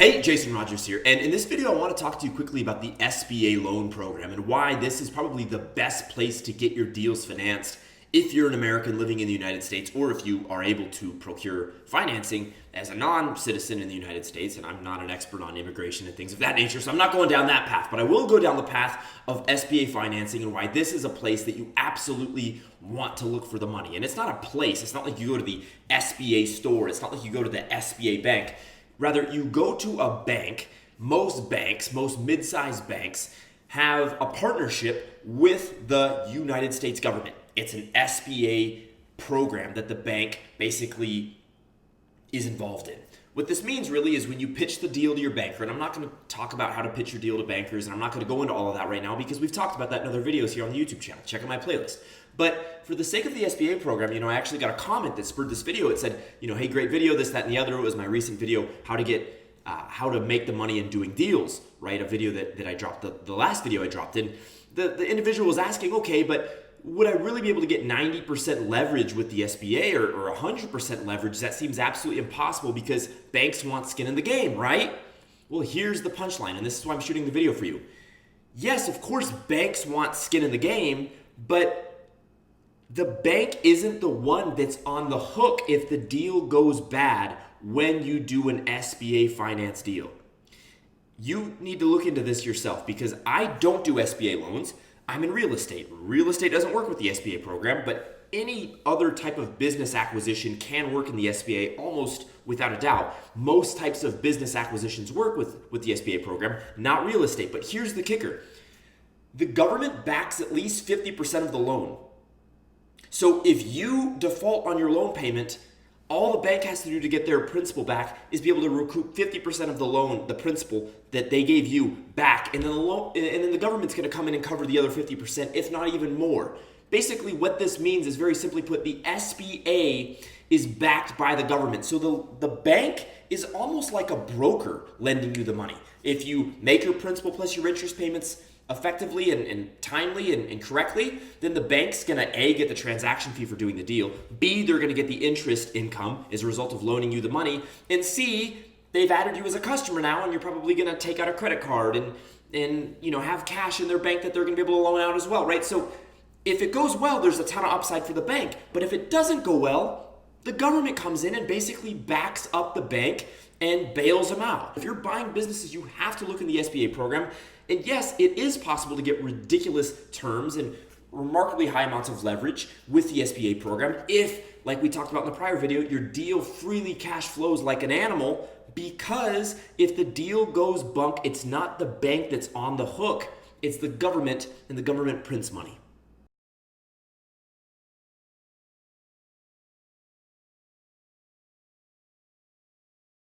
Hey, Jason Rogers here, and in this video I want to talk to you quickly about the SBA loan program and why this is probably the best place to get your deals financed if you're an American living in the United States, or if you are able to procure financing as a non-citizen in the United States. And I'm not an expert on immigration and things of that nature, so I'm not going down that path, but I will go down the path of SBA financing and why this is a place that you absolutely want to look for the money. And it's not a place, it's not like you go to the SBA store, it's not like you go to the SBA bank. Rather, you go to a bank. Most banks, most mid-sized banks, have a partnership with the United States government. It's an SBA program that the bank basically is involved in. What this means really is when you pitch the deal to your banker, and I'm not going to talk about how to pitch your deal to bankers, and I'm not going to go into all of that right now because we've talked about that in other videos here on the YouTube channel. Check out my playlist. But for the sake of the SBA program, I actually got a comment that spurred this video. It said, hey, great video, this, that, and the other. It was my recent video, how to make the money in doing deals, right? A video that I dropped, the last video I dropped. And the individual was asking, okay, but would I really be able to get 90% leverage with the SBA or 100% leverage? That seems absolutely impossible because banks want skin in the game, right? Well, here's the punchline, and this is why I'm shooting the video for you. Yes, of course, banks want skin in the game, but the bank isn't the one that's on the hook if the deal goes bad when you do an SBA finance deal. You need to look into this yourself because I don't do SBA loans. I'm in real estate. Real estate doesn't work with the SBA program, but any other type of business acquisition can work in the SBA almost without a doubt. Most types of business acquisitions work with the SBA program, not real estate. But here's the kicker. The government backs at least 50% of the loan. So if you default on your loan payment, all the bank has to do to get their principal back is be able to recoup 50% of the loan, the principal that they gave you back, and then the government's going to come in and cover the other 50%, if not even more. Basically, what this means is very simply put, the SBA is backed by the government. So the bank is almost like a broker lending you the money. If you make your principal plus your interest payments effectively and timely and correctly, then the bank's going to A, get the transaction fee for doing the deal, B, they're going to get the interest income as a result of loaning you the money, and C, they've added you as a customer now, and you're probably going to take out a credit card and have cash in their bank that they're going to be able to loan out as well, right? So if it goes well, there's a ton of upside for the bank, but if it doesn't go well, the government comes in and basically backs up the bank and bails them out. If you're buying businesses, you have to look in the SBA program. And yes, it is possible to get ridiculous terms and remarkably high amounts of leverage with the SBA program if, like we talked about in the prior video, your deal freely cash flows like an animal, because if the deal goes bunk, it's not the bank that's on the hook, it's the government, and the government prints money.